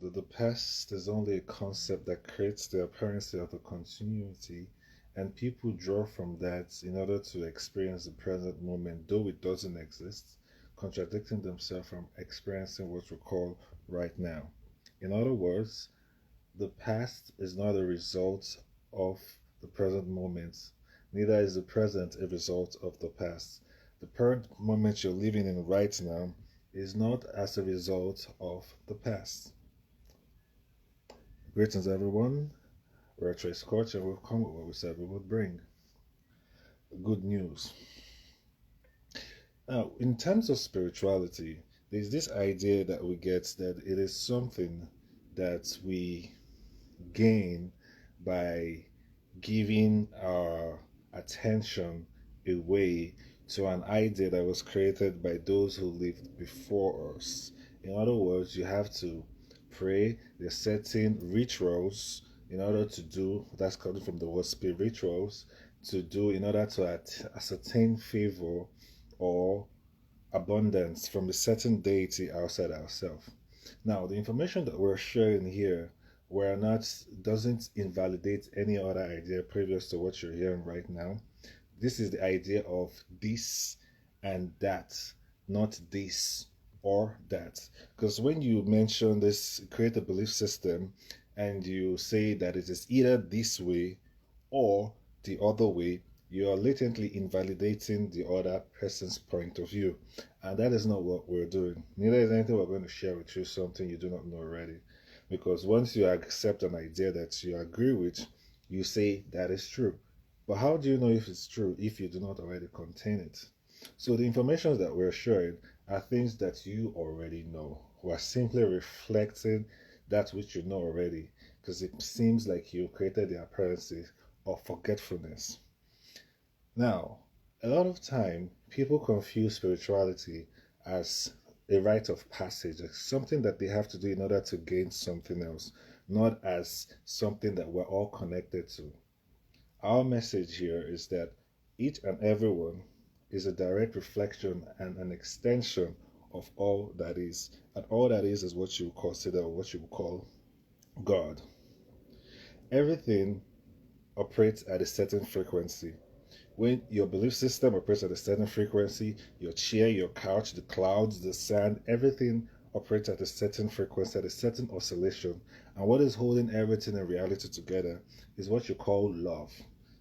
the past is only a concept that creates the appearance of a continuity, and people draw from that in order to experience the present moment, though it doesn't exist, contradicting themselves from experiencing what we call right now. In other words, the past is not a result of the present moment, neither is the present a result of the past. The current moment you're living in right now is not as a result of the past. Greetings, everyone. We're a Trace Coach, and we've come with what we said we would bring. Good news. Now, in terms of spirituality, there's this idea that we get that it is something that we gain by giving our attention away to an idea that was created by those who lived before us. In other words, you have to pray, there's certain rituals in order to do, that's coming from the word spirituals, to do in order to ascertain favor or abundance from a certain deity outside ourselves. Now, the information that we're sharing here, we're not doesn't invalidate any other idea previous to what you're hearing right now. This is the idea of this and that, not this or that. Because when you mention this, create a belief system, and you say that it is either this way or the other way, you are latently invalidating the other person's point of view. And that is not what we're doing. Neither is anything we're going to share with you something you do not know already. Because once you accept an idea that you agree with, you say that is true. But how do you know if it's true if you do not already contain it? So the information that we're sharing are things that you already know. We're simply reflecting that which you know already, because it seems like you created the appearances of forgetfulness. Now, a lot of time people confuse spirituality as a rite of passage, as something that they have to do in order to gain something else, not as something that we're all connected to. Our message here is that each and every one is a direct reflection and an extension of all that is. And all that is what you consider, or what you call God. Everything operates at a certain frequency. When your belief system operates at a certain frequency, your chair, your couch, the clouds, the sand, everything operates at a certain frequency, at a certain oscillation. And what is holding everything in reality together is what you call love.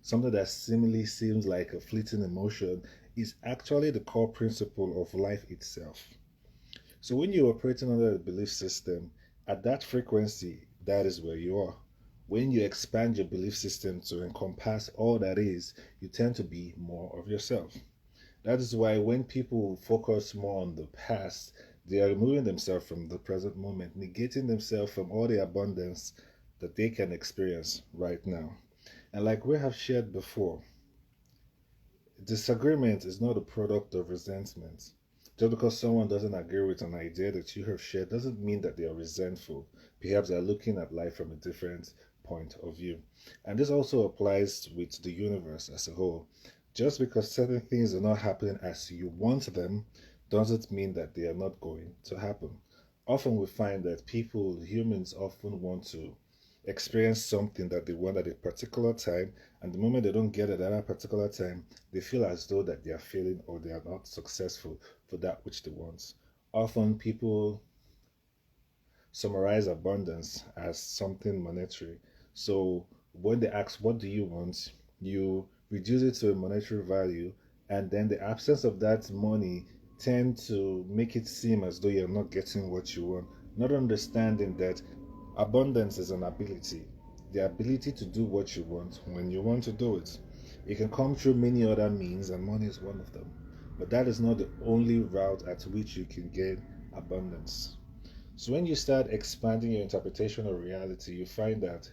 Something that seemingly seems like a fleeting emotion is actually the core principle of life itself. So when you're operating under a belief system, at that frequency, that is where you are. When you expand your belief system to encompass all that is, you tend to be more of yourself. That is why when people focus more on the past, they are removing themselves from the present moment, negating themselves from all the abundance that they can experience right now. And like we have shared before, disagreement is not a product of resentment. Just because someone doesn't agree with an idea that you have shared doesn't mean that they are resentful. Perhaps they're looking at life from a different point of view. And this also applies with the universe as a whole. Just because certain things are not happening as you want them doesn't mean that they are not going to happen. Often we find that humans often want to experience something that they want at a particular time, and the moment they don't get it at that particular time, they feel as though that they are failing or they are not successful for that which they want. Often people summarize abundance as something monetary. So when they ask, what do you want? You reduce it to a monetary value, and then the absence of that money tend to make it seem as though you're not getting what you want, not understanding that abundance is an ability, the ability to do what you want when you want to do it. It can come through many other means, and money is one of them. But that is not the only route at which you can get abundance. So when you start expanding your interpretation of reality, you find that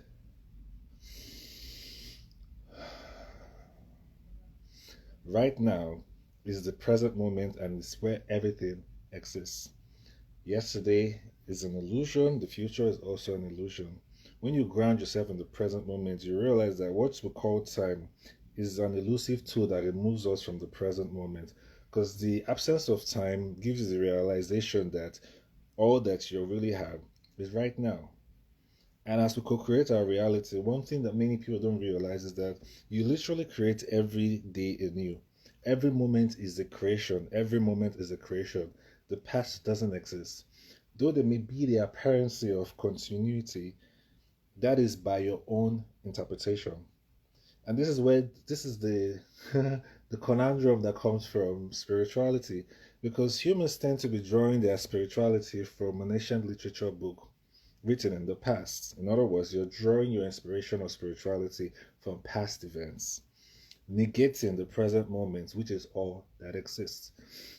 right now is the present moment, and it's where everything exists. Yesterday is an illusion, the future is also an illusion. When you ground yourself in the present moment, you realize that what we call time is an elusive tool that removes us from the present moment. Because the absence of time gives the realization that all that you really have is right now. And as we co-create our reality, one thing that many people don't realize is that you literally create every day anew. Every moment is a creation. Every moment is a creation. The past doesn't exist. Though there may be the apparency of continuity, that is by your own interpretation. And this is the the conundrum that comes from spirituality, because humans tend to be drawing their spirituality from an ancient literature book written in the past. In other words, you're drawing your inspiration of spirituality from past events, negating the present moment, which is all that exists.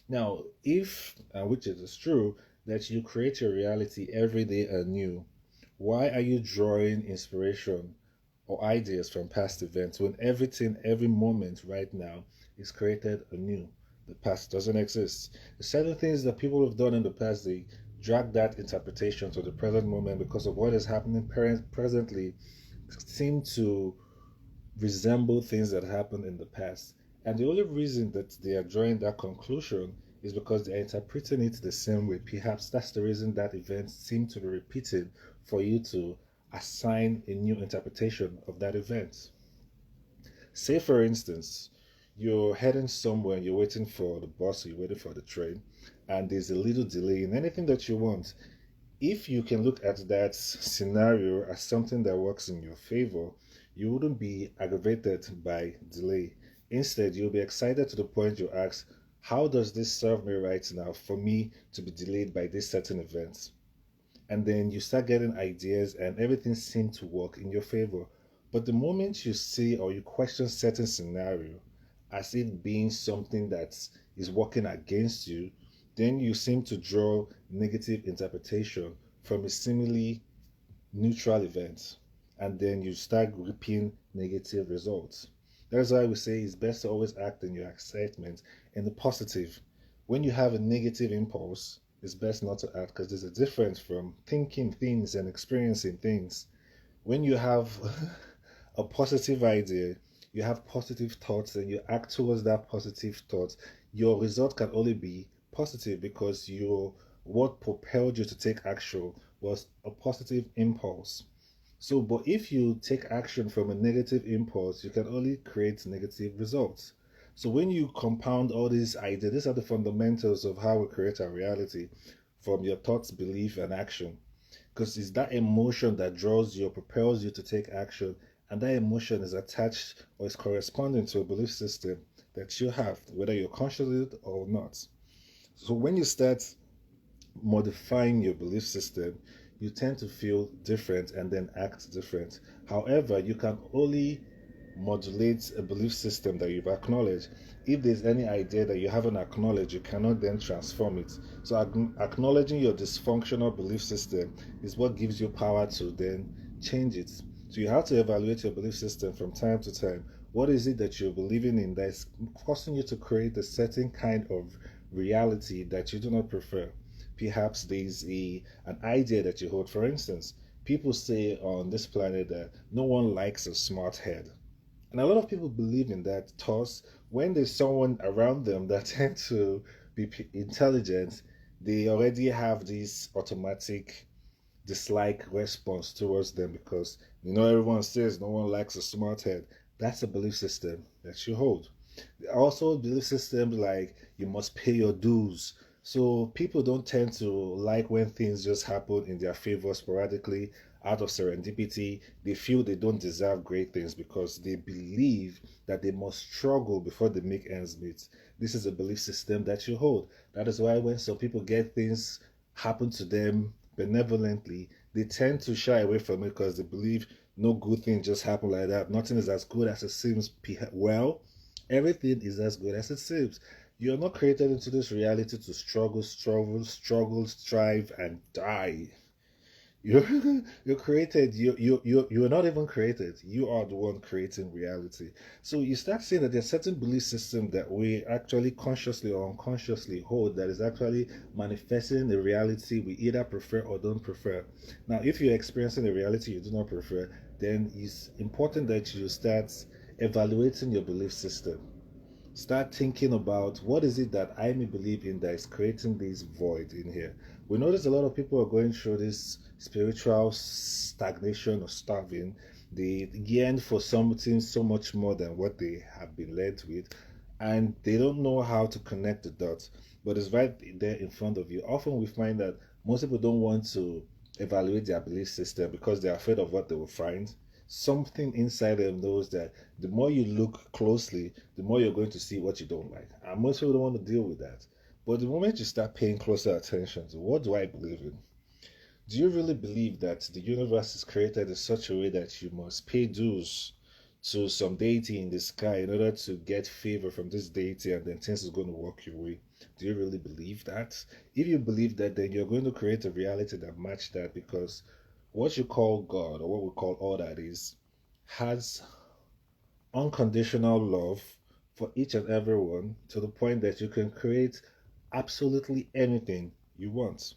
Now, if, and which it is true, that you create your reality every day anew, why are you drawing inspiration or ideas from past events when everything, every moment right now is created anew? The past doesn't exist. The certain things that people have done in the past, they drag that interpretation to the present moment because of what is happening presently, seem to resemble things that happened in the past. And the only reason that they are drawing that conclusion is because they are interpreting it the same way. Perhaps that's the reason that events seem to be repeated for you to assign a new interpretation of that event. Say, for instance, you're heading somewhere, you're waiting for the bus, you're waiting for the train, and there's a little delay in anything that you want. If you can look at that scenario as something that works in your favor, you wouldn't be aggravated by delay. Instead, you'll be excited to the point you ask, how does this serve me right now for me to be delayed by this certain event? And then you start getting ideas and everything seems to work in your favor. But the moment you see or you question certain scenario as it being something that is working against you, then you seem to draw negative interpretation from a seemingly neutral event, and then you start reaping negative results. That's why we say it's best to always act in your excitement in the positive. When you have a negative impulse, it's best not to act because there's a difference from thinking things and experiencing things. When you have a positive idea, you have positive thoughts, and you act towards that positive thought, your result can only be positive because your what propelled you to take action was a positive impulse. So, but if you take action from a negative impulse, you can only create negative results. So, when you compound all these ideas, these are the fundamentals of how we create our reality from your thoughts, belief, and action. Because it's that emotion that draws you, propels you to take action, and that emotion is attached or is corresponding to a belief system that you have, whether you're conscious of it or not. So, when you start modifying your belief system, you tend to feel different and then act different. However, you can only modulate a belief system that you've acknowledged. If there's any idea that you haven't acknowledged, you cannot then transform it. So, acknowledging your dysfunctional belief system is what gives you power to then change it. So, you have to evaluate your belief system from time to time. What is it that you're believing in that's causing you to create a certain kind of reality that you do not prefer? Perhaps there's an idea that you hold. For instance, people say on this planet that no one likes a smart head. And a lot of people believe in that thus when there's someone around them that tend to be intelligent, they already have this automatic dislike response towards them because everyone says no one likes a smart head. That's a belief system that you hold. Also, belief systems like you must pay your dues. So people don't tend to like when things just happen in their favor sporadically out of serendipity. They feel they don't deserve great things because they believe that they must struggle before they make ends meet. This is a belief system that you hold. That is why when some people get things happen to them benevolently, they tend to shy away from it because they believe no good thing just happened like that. Nothing is as good as it seems. Well, everything is as good as it seems. You are not created into this reality to struggle, strive, and die. You're you're created. You're not even created. You are the one creating reality. So you start seeing that there's certain belief system that we actually consciously or unconsciously hold that is actually manifesting the reality we either prefer or don't prefer. Now, if you're experiencing a reality you do not prefer, then it's important that you start evaluating your belief system. Start thinking about what is it that I may believe in that is creating this void in here. We notice a lot of people are going through this spiritual stagnation or starving. They yearn for something so much more than what they have been led with, and they don't know how to connect the dots. But it's right there in front of you. Often we find that most people don't want to evaluate their belief system because they're afraid of what they will find. Something inside them knows that the more you look closely, the more you're going to see what you don't like. And most people don't want to deal with that. But the moment you start paying closer attention to what do I believe in, do you really believe that the universe is created in such a way that you must pay dues to some deity in the sky in order to get favor from this deity and then things is going to work your way? Do you really believe that? If you believe that, then you're going to create a reality that match that because what you call God or what we call all that is has unconditional love for each and every one to the point that you can create absolutely anything you want.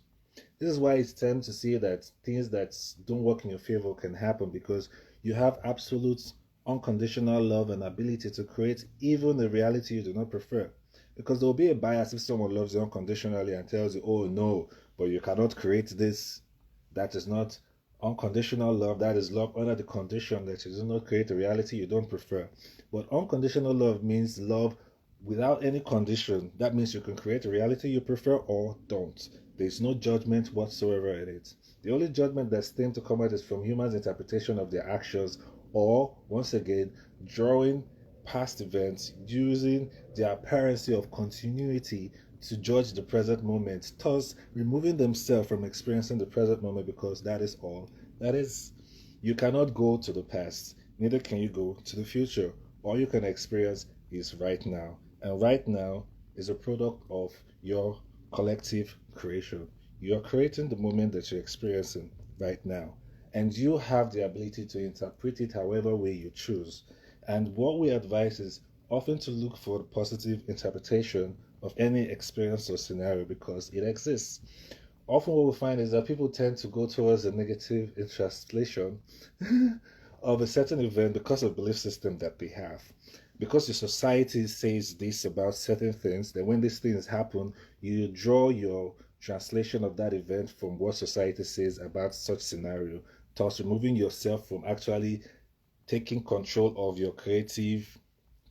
This is why it's time to see that things that don't work in your favor can happen because you have absolute unconditional love and ability to create even a reality you do not prefer. Because there will be a bias if someone loves you unconditionally and tells you, oh no, but you cannot create this. That is not unconditional love. That is love under the condition that you do not create a reality you don't prefer. But unconditional love means love without any condition. That means you can create a reality you prefer or don't. There's no judgment whatsoever in it. The only judgment that's tend to come out is from humans' interpretation of their actions, or once again, drawing past events using the apparency of continuity to judge the present moment, thus removing themselves from experiencing the present moment because that is all that is. You cannot go to the past, neither can you go to the future. All you can experience is right now. And right now is a product of your collective creation. You're creating the moment that you're experiencing right now. And you have the ability to interpret it however way you choose. And what we advise is often to look for the positive interpretation of any experience or scenario because it exists. Often, what we find is that people tend to go towards a negative translation of a certain event because of belief system that they have. Because the society says this about certain things, then when these things happen, you draw your translation of that event from what society says about such scenario, thus removing yourself from actually taking control of your creative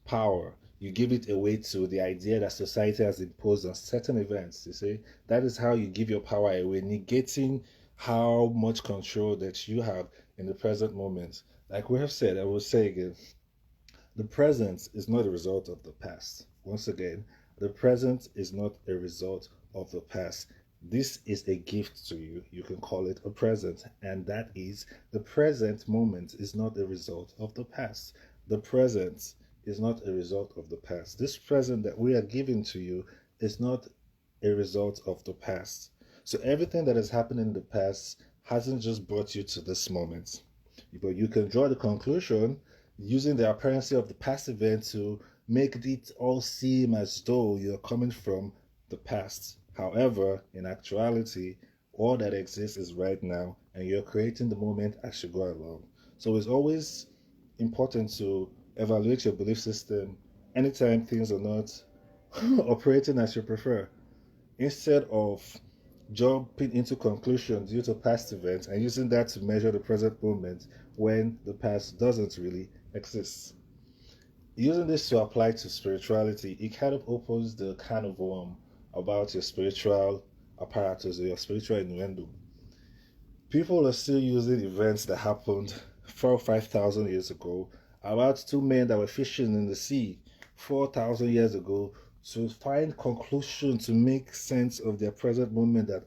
power. You give it away to the idea that society has imposed on certain events. You see, that is how you give your power away, negating how much control that you have in the present moment. Like we have said, I will say again, the present is not a result of the past. Once again, the present is not a result of the past. This is a gift to you. You can call it a present, and that is the present moment is not a result of the past. The present is not a result of the past. This present that we are giving to you is not a result of the past. So everything that has happened in the past hasn't just brought you to this moment. But you can draw the conclusion using the apparency of the past event to make it all seem as though you're coming from the past. However, in actuality, all that exists is right now, and you're creating the moment as you go along. So it's always important to evaluate your belief system anytime things are not operating as you prefer, instead of jumping into conclusions due to past events and using that to measure the present moment when the past doesn't really exist. Using this to apply to spirituality, it kind of opens the can of worm about your spiritual apparatus or your spiritual innuendo. People are still using events that happened 4 or 5 thousand years ago about two men that were fishing in the sea 4,000 years ago to find conclusion to make sense of their present moment that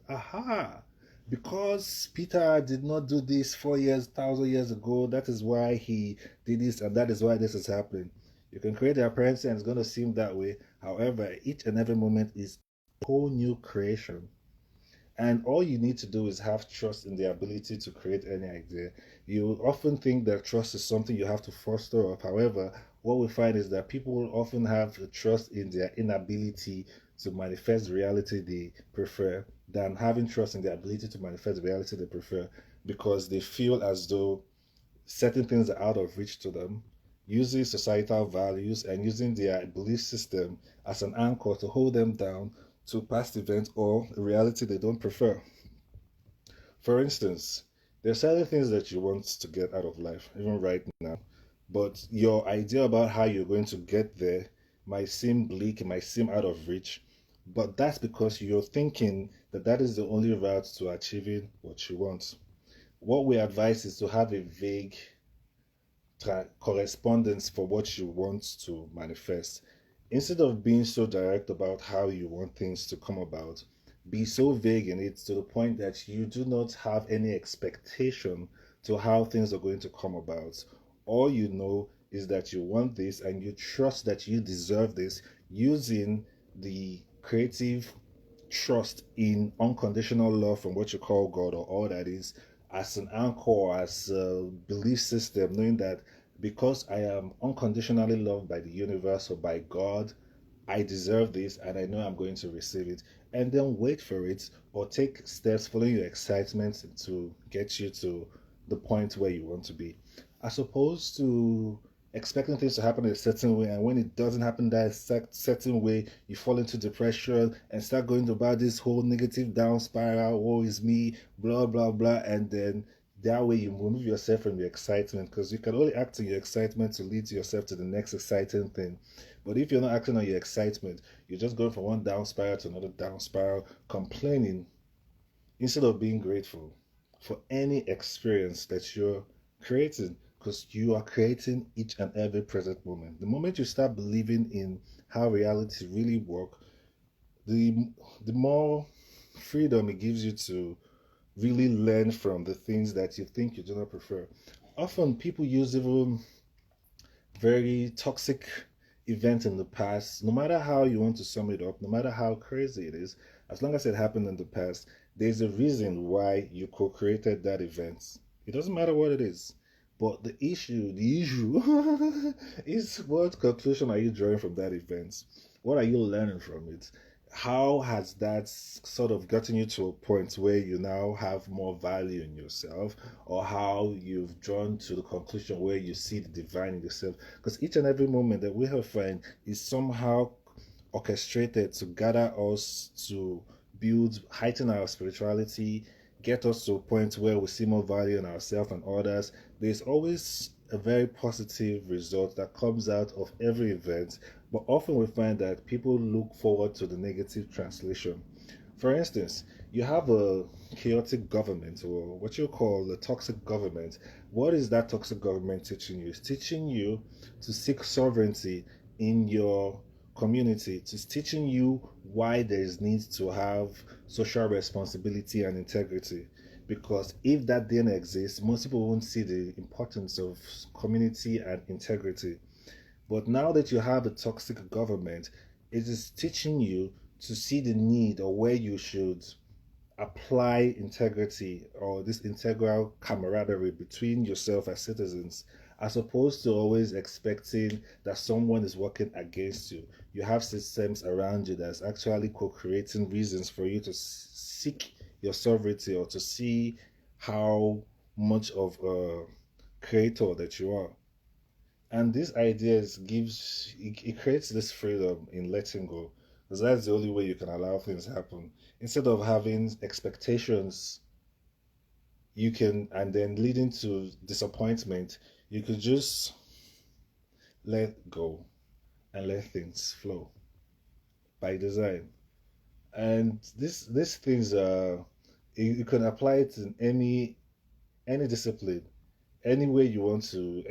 because Peter did not do this 4 years, 1,000 years ago, that is why he did this and that is why this is happening. You can create the appearance and it's going to seem that way. However, each and every moment is a whole new creation. And all you need to do is have trust in the ability to create any idea. You often think that trust is something you have to foster up. However, what we find is that people will often have trust in their inability to manifest the reality they prefer than having trust in the ability to manifest the reality they prefer because they feel as though certain things are out of reach to them, using societal values and using their belief system as an anchor to hold them down to past events or a reality they don't prefer. For instance, there are certain things that you want to get out of life, even right now, but your idea about how you're going to get there might seem bleak, it might seem out of reach, but that's because you're thinking that that is the only route to achieving what you want. What we advise is to have a vague correspondence for what you want to manifest. Instead of being so direct about how you want things to come about, be so vague in it to the point that you do not have any expectation to how things are going to come about. All you know is that you want this and you trust that you deserve this using the creative trust in unconditional love from what you call God or all that is as an anchor, as a belief system, knowing that because I am unconditionally loved by the universe or by God, I deserve this and I know I'm going to receive it. And then wait for it or take steps following your excitement to get you to the point where you want to be. As opposed to expecting things to happen in a certain way, and when it doesn't happen that certain way, you fall into depression and start going about this whole negative down spiral. Woe is me, blah blah blah, and then that way you remove yourself from your excitement because you can only act on your excitement to lead yourself to the next exciting thing. But if you're not acting on your excitement, you're just going from one down spiral to another down spiral, complaining instead of being grateful for any experience that you're creating because you are creating each and every present moment. The moment you start believing in how reality really work, the the more freedom it gives you to really learn from the things that you think you do not prefer. Often people use even very toxic event in the past, no matter how you want to sum it up, no matter how crazy it is, as long as it happened in the past, there's a reason why you co-created that event. It doesn't matter what it is. But the issue is what conclusion are you drawing from that event? What are you learning from it? How has that sort of gotten you to a point where you now have more value in yourself, or how you've drawn to the conclusion where you see the divine in yourself? Because each and every moment that we have found is somehow orchestrated to gather us to build, heighten our spirituality, get us to a point where we see more value in ourselves and others. There's always a very positive result that comes out of every event, but often we find that people look forward to the negative translation. For instance, you have a chaotic government or what you call a toxic government. What is that toxic government teaching you? It's teaching you to seek sovereignty in your community. It's teaching you why there is need to have social responsibility and integrity. Because if that didn't exist, most people won't see the importance of community and integrity. But now that you have a toxic government, it is teaching you to see the need or where you should apply integrity or this integral camaraderie between yourself as citizens, as opposed to always expecting that someone is working against you. You have systems around you that's actually co-creating reasons for you to seek your sovereignty or to see how much of a creator that you are. And these ideas it creates this freedom in letting go, because that's the only way you can allow things happen. Instead of having expectations, you can and then leading to disappointment, you could just let go and let things flow by design. And these things are you can apply it in any discipline, any way you want to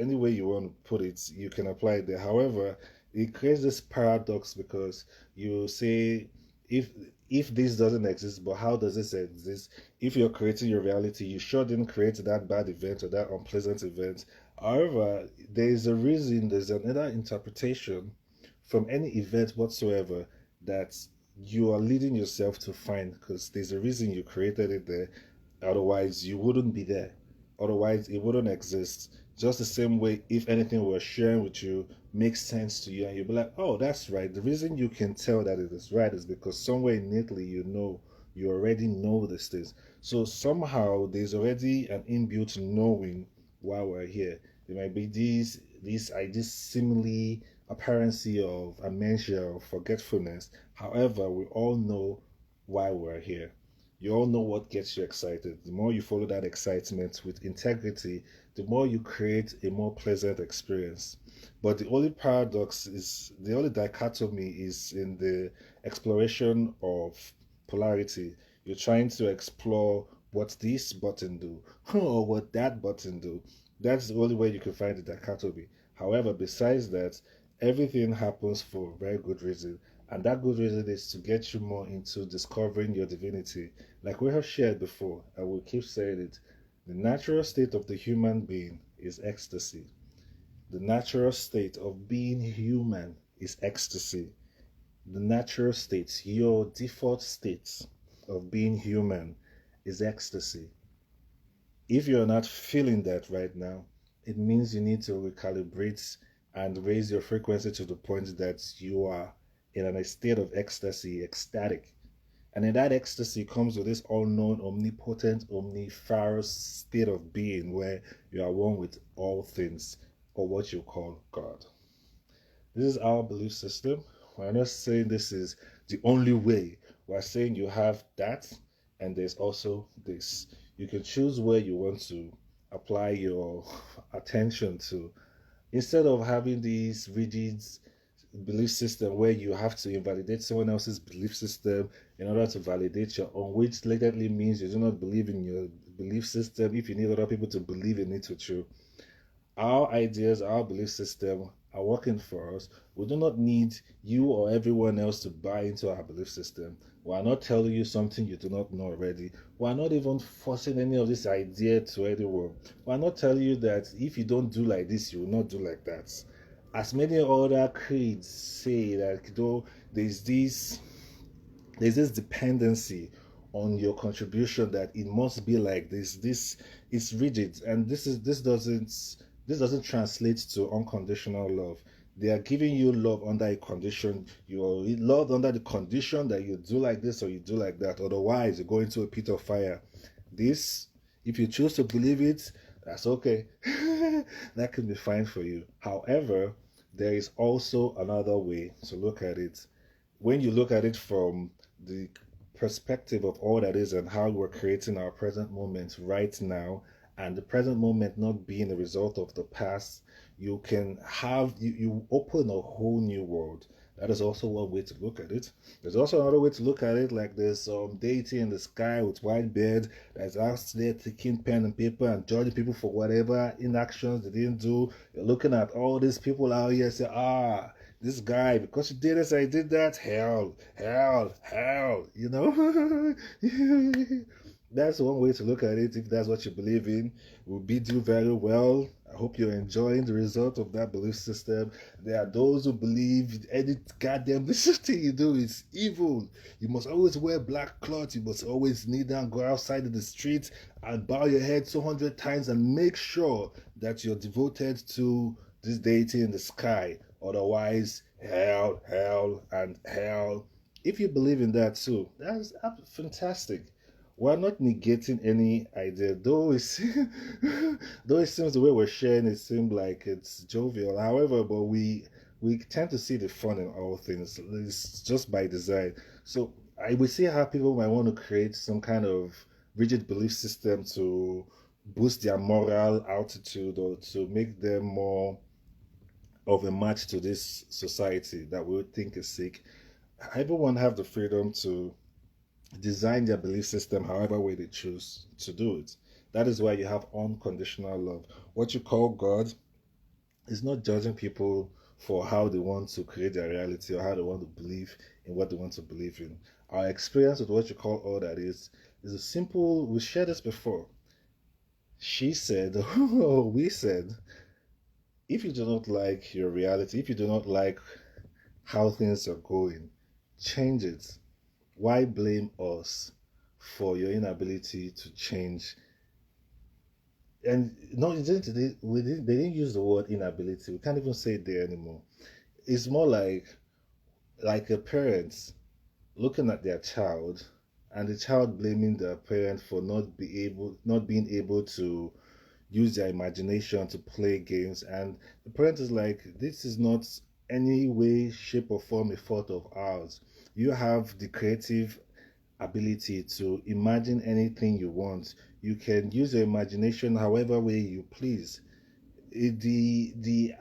put it, you can apply it there. However, it creates this paradox because you say if if this doesn't exist, but how does this exist? If you're creating your reality, you sure didn't create that bad event or that unpleasant event. However, there is a reason, there's another interpretation from any event whatsoever that you are leading yourself to find, because there's a reason you created it there. Otherwise, you wouldn't be there. Otherwise, it wouldn't exist. Just the same way, if anything we're sharing with you makes sense to you, and you'll be like, oh, that's right. The reason you can tell that it is right is because somewhere innately you already know these things. So somehow there's already an inbuilt knowing why we're here. There might be these seemingly apparency of amnesia or forgetfulness. However, we all know why we're here. You all know what gets you excited. The more you follow that excitement with integrity, the more you create a more pleasant experience. But the only paradox is, the only dichotomy is in the exploration of polarity. You're trying to explore what this button do or what that button do. That's the only way you can find the dichotomy. However, besides that, everything happens for a very good reason. And that good reason is to get you more into discovering your divinity. Like we have shared before, and we'll keep saying it, the natural state of the human being is ecstasy. The natural state of being human is ecstasy. The natural state, your default state of being human is ecstasy. If you're not feeling that right now, it means you need to recalibrate and raise your frequency to the point that you are in a state of ecstasy, ecstatic. And in that ecstasy comes with this all known, omnipotent, omniferous state of being where you are one with all things, or what you call God. This is our belief system. We're not saying this is the only way. We're saying you have that, and there's also this. You can choose where you want to apply your attention to. Instead of having these rigid belief system where you have to invalidate someone else's belief system in order to validate your own, which latterly means you do not believe in your belief system if you need other people to believe in it to true. Our ideas, our belief system are working for us. We do not need you or everyone else to buy into our belief system. We are not telling you something you do not know already. We are not even forcing any of this idea to anyone. We are not telling you that if you don't do like this, you will not do like that. As many other creeds say that though there's this dependency on your contribution that it must be like this. This is rigid, and this doesn't translate to unconditional love. They are giving you love under a condition. You are loved under the condition that you do like this or you do like that. Otherwise, you go into a pit of fire. This, if you choose to believe it, that's okay. That can be fine for you. However, there is also another way to look at it. When you look at it from the perspective of all that is and how we're creating our present moment right now, and the present moment not being a result of the past, you open a whole new world. That is also one way to look at it. There's also another way to look at it, like there's some deity in the sky with white beard that's out there taking pen and paper and judging people for whatever inactions they didn't do. You're looking at all these people out here say, this guy, because he did this, I did that, hell, hell, hell, That's one way to look at it. If that's what you believe in, will bid you very well. I hope you're enjoying the result of that belief system. There are those who believe any goddamn thing you do is evil. You must always wear black cloth. You must always kneel down, go outside in the street and bow your head 200 times and make sure that you're devoted to this deity in the sky. Otherwise, hell, hell, and hell. If you believe in that too, that's fantastic. We're not negating any idea, though though it seems the way we're sharing it seems like it's jovial. However, but we tend to see the fun in all things. It's just by design. So we see how people might want to create some kind of rigid belief system to boost their moral altitude or to make them more of a match to this society that we would think is sick. Everyone have the freedom to design their belief system however way they choose to do it. That is why you have unconditional love. What you call God is not judging people for how they want to create their reality or how they want to believe in what they want to believe in. Our experience with what you call all that is a simple, we shared this before. She said, or we said, if you do not like your reality, if you do not like how things are going, change it. Why blame us for your inability to change? And no, they didn't use the word inability. We can't even say it there anymore. It's more like a parent looking at their child and the child blaming the parent for not being able to use their imagination to play games, and the parent is like, this is not any way, shape, or form a fault of ours. You have the creative ability to imagine anything you want. You can use your imagination however way you please. The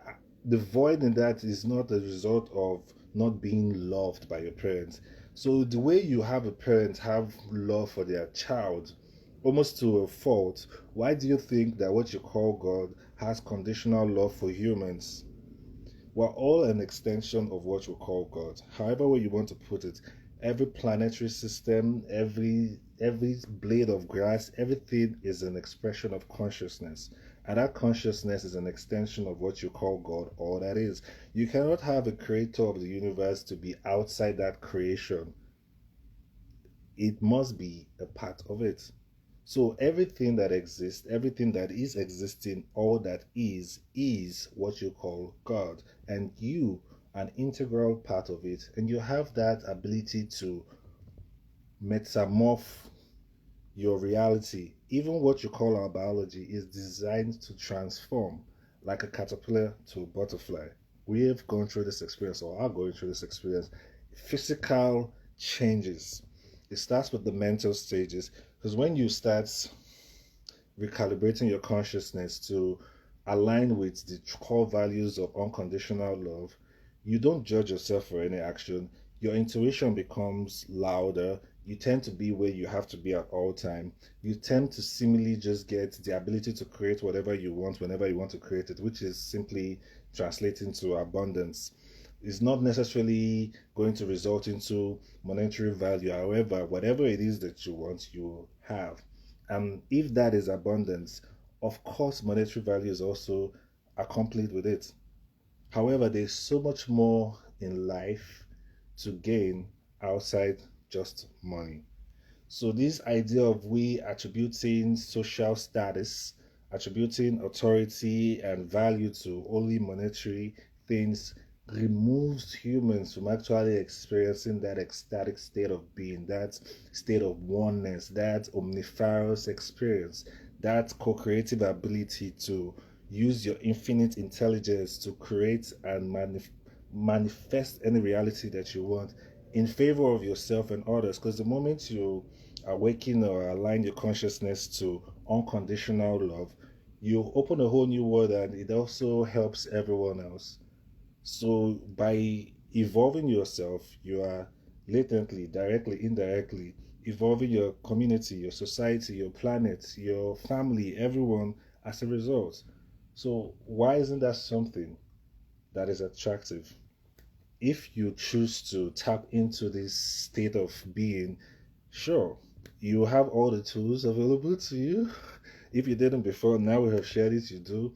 void in that is not a result of not being loved by your parents. So the way you have a parent have love for their child, almost to a fault, why do you think that what you call God has conditional love for humans? We're all an extension of what we call God. However way you want to put it, every planetary system, every blade of grass, everything is an expression of consciousness. And that consciousness is an extension of what you call God. All that is. You cannot have a creator of the universe to be outside that creation. It must be a part of it. So everything that exists, everything that is existing, all that is what you call God. And you, an integral part of it. And you have that ability to metamorph your reality. Even what you call our biology is designed to transform like a caterpillar to a butterfly. We have gone through this experience, or are going through this experience. Physical changes. It starts with the mental stages, because when you start recalibrating your consciousness to align with the core values of unconditional love, you don't judge yourself for any action. Your intuition becomes louder. You tend to be where you have to be at all time. You tend to seemingly just get the ability to create whatever you want whenever you want to create it, which is simply translating to abundance. It's not necessarily going to result into monetary value. However, whatever it is that you want, you have. And if that is abundance, of course, monetary value is also accompanied with it. However, there's so much more in life to gain outside just money. So, this idea of we attributing social status, attributing authority and value to only monetary things removes humans from actually experiencing that ecstatic state of being, that state of oneness, that omniferous experience, that co creative ability to use your infinite intelligence to create and manifest any reality that you want in favor of yourself and others. Because the moment you awaken or align your consciousness to unconditional love, you open a whole new world and it also helps everyone else. So by evolving yourself, you are latently, directly, indirectly evolving your community, your society, your planet, your family, everyone as a result. So why isn't that something that is attractive? If you choose to tap into this state of being, sure, you have all the tools available to you. If you didn't before, now we have shared it, you do.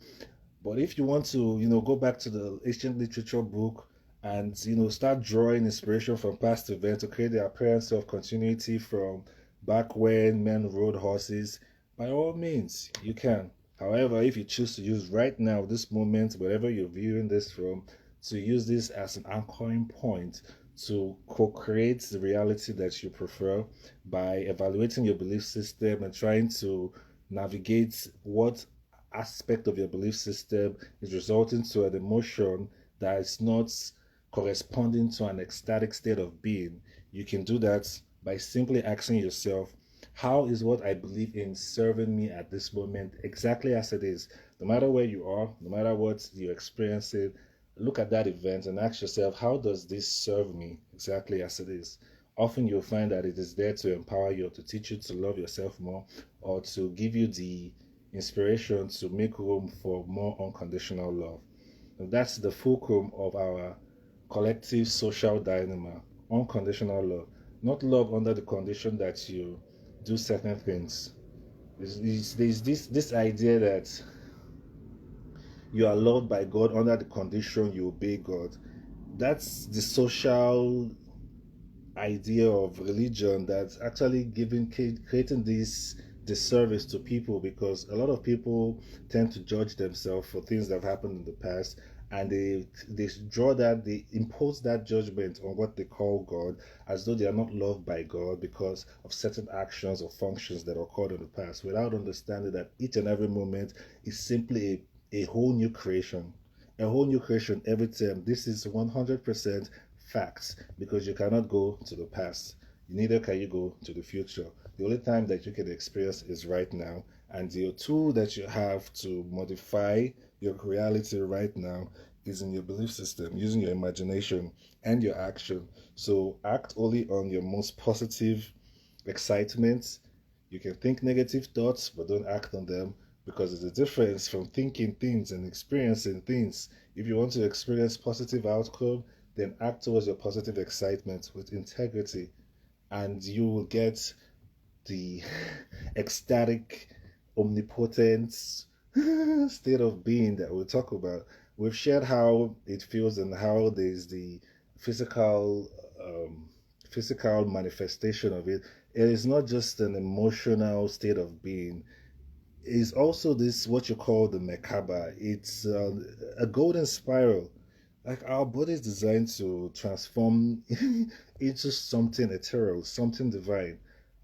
But if you want to, go back to the ancient literature book and, start drawing inspiration from past events to create the appearance of continuity from back when men rode horses, by all means, you can. However, if you choose to use right now, this moment, wherever you're viewing this from, to use this as an anchoring point to co-create the reality that you prefer by evaluating your belief system and trying to navigate what aspect of your belief system is resulting to an emotion that is not corresponding to an ecstatic state of being. You can do that by simply asking yourself, how is what I believe in serving me at this moment exactly as it is? No matter where you are, no matter what you're experiencing, look at that event and ask yourself, how does this serve me exactly as it is? Often you'll find that it is there to empower you, to teach you to love yourself more, or to give you the inspiration to make room for more unconditional love. And that's the fulcrum of our collective social dynamo. Unconditional love. Not love under the condition that you do certain things. There's this idea that you are loved by God under the condition you obey God. That's the social idea of religion that's actually creating this disservice to people, because a lot of people tend to judge themselves for things that have happened in the past, and they impose that judgment on what they call God, as though they are not loved by God because of certain actions or functions that occurred in the past, without understanding that each and every moment is simply a whole new creation. a whole new creation every time. This is 100% facts because you cannot go to the past. Neither can you go to the future. The only time that you can experience is right now. And the tool that you have to modify your reality right now is in your belief system, using your imagination and your action. So act only on your most positive excitement. You can think negative thoughts, but don't act on them because there's a difference from thinking things and experiencing things. If you want to experience positive outcome, then act towards your positive excitement with integrity, and you will get the ecstatic, omnipotent state of being that we'll talk about. We've shared how it feels and how there's the physical physical manifestation of it. It is not just an emotional state of being. It's also this what you call the Merkaba. It's a golden spiral. Like our body is designed to transform into something ethereal, something divine.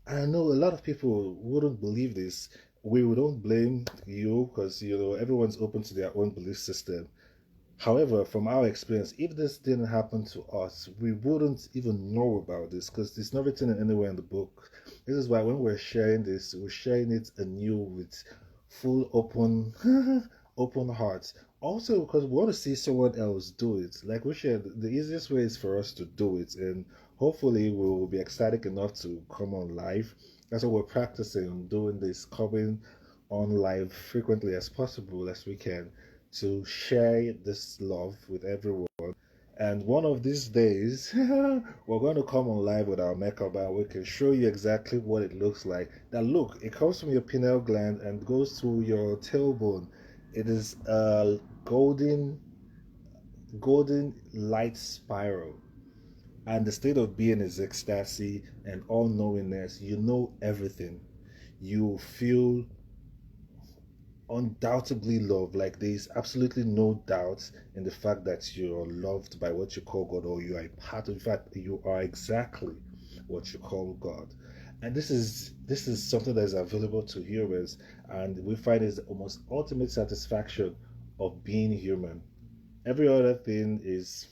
I know a lot of people wouldn't believe this. We don't blame you because everyone's open to their own belief system. However, from our experience, if this didn't happen to us, we wouldn't even know about this because it's not written anywhere in the book. This is why when we're sharing this, we're sharing it anew with full open open hearts. Also, because we want to see someone else do it. Like we shared, the easiest way is for us to do it, and hopefully we will be ecstatic enough to come on live. That's what we're practicing, doing this, coming on live frequently as possible as we can to share this love with everyone. And one of these days, we're going to come on live with our makeup and we can show you exactly what it looks like. Now, look, it comes from your pineal gland and goes through your tailbone. It is a golden light spiral. And the state of being is ecstasy and all knowingness. You know everything. You feel undoubtedly love. Like there's absolutely no doubt in the fact that you're loved by what you call God, or you are a part of. In fact, you are exactly what you call God. And this is something that is available to humans, and we find is the almost ultimate satisfaction of being human. Every other thing is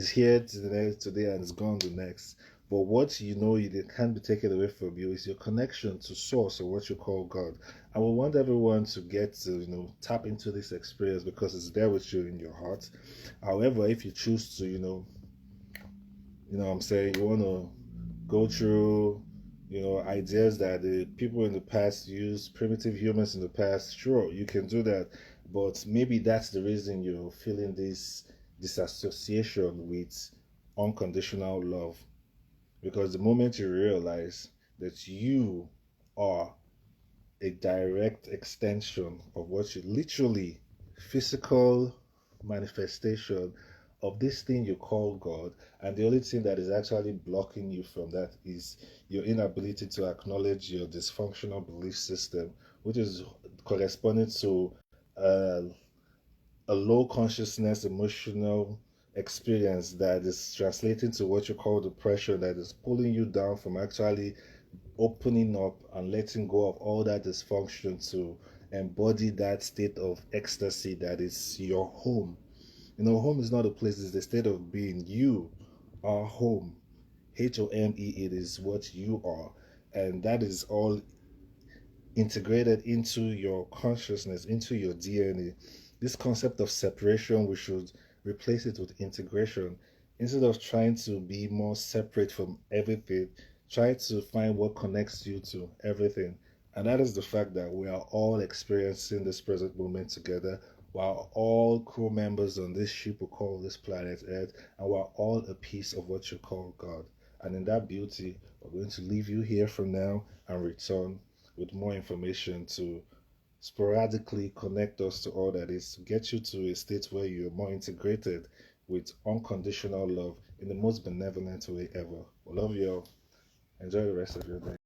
here today and is gone the next. But what it can't be taken away from you is your connection to source, or what you call God. And we want everyone to get to tap into this experience because it's there with you in your heart. However, if you choose to what I'm saying, you want to go through ideas that the people in the past used, primitive humans in the past, sure, you can do that. But maybe that's the reason you're feeling this disassociation with unconditional love, because the moment you realize that you are a direct extension of what you literally physical manifestation of this thing you call God, and the only thing that is actually blocking you from that is your inability to acknowledge your dysfunctional belief system, which is corresponding to uh, a low consciousness emotional experience that is translating to what you call depression, that is pulling you down from actually opening up and letting go of all that dysfunction to embody that state of ecstasy that is your home. Home is not a place, it's the state of being. You are home. HOME, it is what you are. And that is all integrated into your consciousness, into your DNA. This concept of separation, we should replace it with integration. Instead of trying to be more separate from everything, try to find what connects you to everything. And that is the fact that we are all experiencing this present moment together. We're all crew members on this ship we call this planet Earth, and we're all a piece of what you call God. And in that beauty, we're going to leave you here for now and return with more information to sporadically connect us to all that is, to get you to a state where you're more integrated with unconditional love in the most benevolent way ever. We love you all. Enjoy the rest of your day.